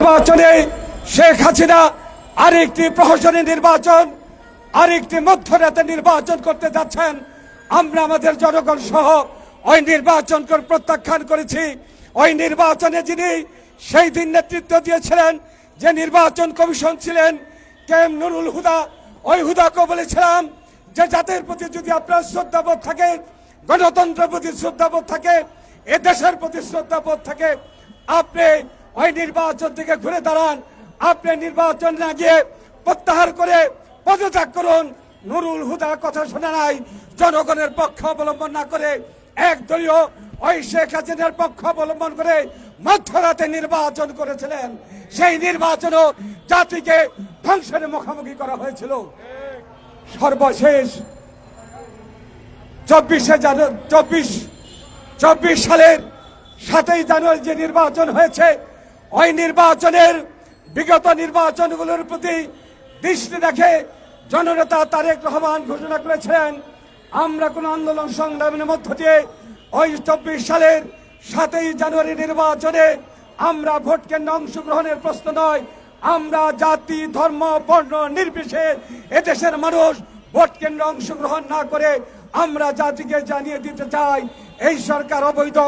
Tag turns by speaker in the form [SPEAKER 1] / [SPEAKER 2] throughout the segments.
[SPEAKER 1] নির্বাচনে শেখ হাসিনা আরেকটি প্রহসনী নির্বাচন, আরেকটি মধ্যরাতে নির্বাচন করতে যাচ্ছেন। আমরা আমাদের জনগণ সহ ওই নির্বাচন প্রত্যাখ্যান করেছি। ওই নির্বাচনে যিনি সেই দিন নেতৃত্ব দিয়েছিলেন, যে নির্বাচন কমিশন ছিলেন KM নুরুল হুদা, ওই হুদাকে বলেছিলাম যে জাতির প্রতি যদি আপনার শ্রদ্ধাবোধ থাকে, গণতন্ত্রের প্রতি শ্রদ্ধাবোধ থাকে, এ দেশের প্রতি শ্রদ্ধাবোধ থাকে, আপনি ওই নির্বাচন থেকে ঘুরে দাঁড়ান। আপনি নির্বাচন না গিয়ে প্রত্যাহার করে পদত্যাগ করুন। নুরুল হুদা কথা শোনা নাই, জনগণের পক্ষ অবলম্বন না করে একদলীয় ওই শেখ হাসিনার পক্ষ অবলম্বন করে মধ্যরাতে নির্বাচন করেছিলেন। সেই নির্বাচনও জাতিকে ধ্বংসের মুখোমুখি করা হয়েছিল। সর্বশেষ 24 সালের 7ই জানুয়ারি যে নির্বাচন হয়েছে, ওই নির্বাচনের বিগত নির্বাচনগুলোর প্রতি দৃষ্টি রেখে জননেতা তারেক রহমান ঘোষণা করেছিলেন, আমরা কোন আন্দোলন সংগ্রামের মধ্য দিয়ে ওই 24 সালের 7ই জানুয়ারি নির্বাচনে আমরা ভোট কেন্দ্রে অংশগ্রহণের প্রশ্ন নয়, আমরা জাতি ধর্ম বর্ণ নির্বিশেষে এদেশের মানুষ ভোট কেন্দ্রে অংশগ্রহণ না করে আমরা জাতিকে জানিয়ে দিতে চাই এই সরকার অবৈধ।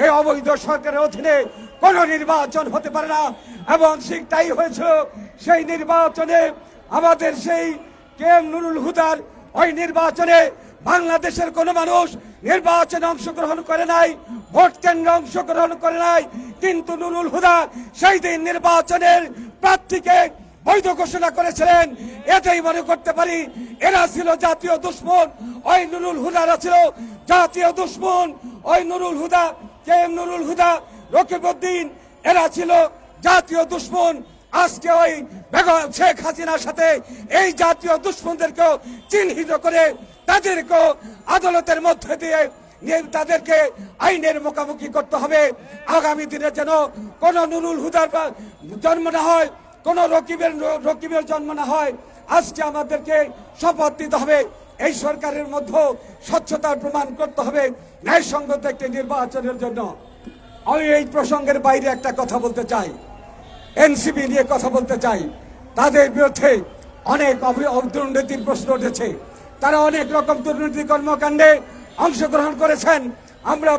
[SPEAKER 1] এই অবৈধ সরকারের অধীনে কোন নির্বাচন হতে পারে না। এবং সেটাই হয়েছিল। সেই নির্বাচনে আমাদের সেই KM নুরুল হুদার ওই নির্বাচনে বাংলাদেশের কোন মানুষ নির্বাচনে অংশগ্রহণ করে নাই, ভোট কেন্দ্রে অংশগ্রহণ করে নাই। কিন্তু নুরুল হুদা সেই দিন নির্বাচনের প্রার্থীকে বৈধ ঘোষণা করেছিলেন। এটাই মনে করতে পারি এরা ছিল জাতীয় দুশ্মন। ওই নুরুল হুদারা ছিল জাতীয় দুশ্মন। ওই নুরুল হুদা, KM নুরুল হুদা, রকিবউদ্দিন, এরা ছিল জাতীয় দুশ্মন। আজকে ওই বেগম শেখ হাসিনার সাথে এই জাতীয় দুশ্মনদেরকেও চিহ্নিত করে তাদেরকেও আদালতের মধ্যে দিয়ে তাদেরকে আইনের মুখোমুখি করতে হবে। আগামী দিনে যেন কোন নুরুল হুদার জন্ম না হয়, কোন রকিবের জন্ম না হয়। আজকে আমাদেরকে শপথ নিতে হবে, এই সরকারের মধ্যে স্বচ্ছতার প্রমাণ করতে হবে ন্যায়সঙ্গত একটি নির্বাচনের জন্য। আমি এই প্রসঙ্গের বাইরে একটা কথা বলতে চাই, NCP নিয়ে কথা বলতে চাই। তাদের বিরুদ্ধে অনেক দুর্নীতির প্রশ্ন উঠেছে, তারা অনেক রকম দুর্নীতি কর্মকাণ্ডে অংশগ্রহণ করেছেন। আমরা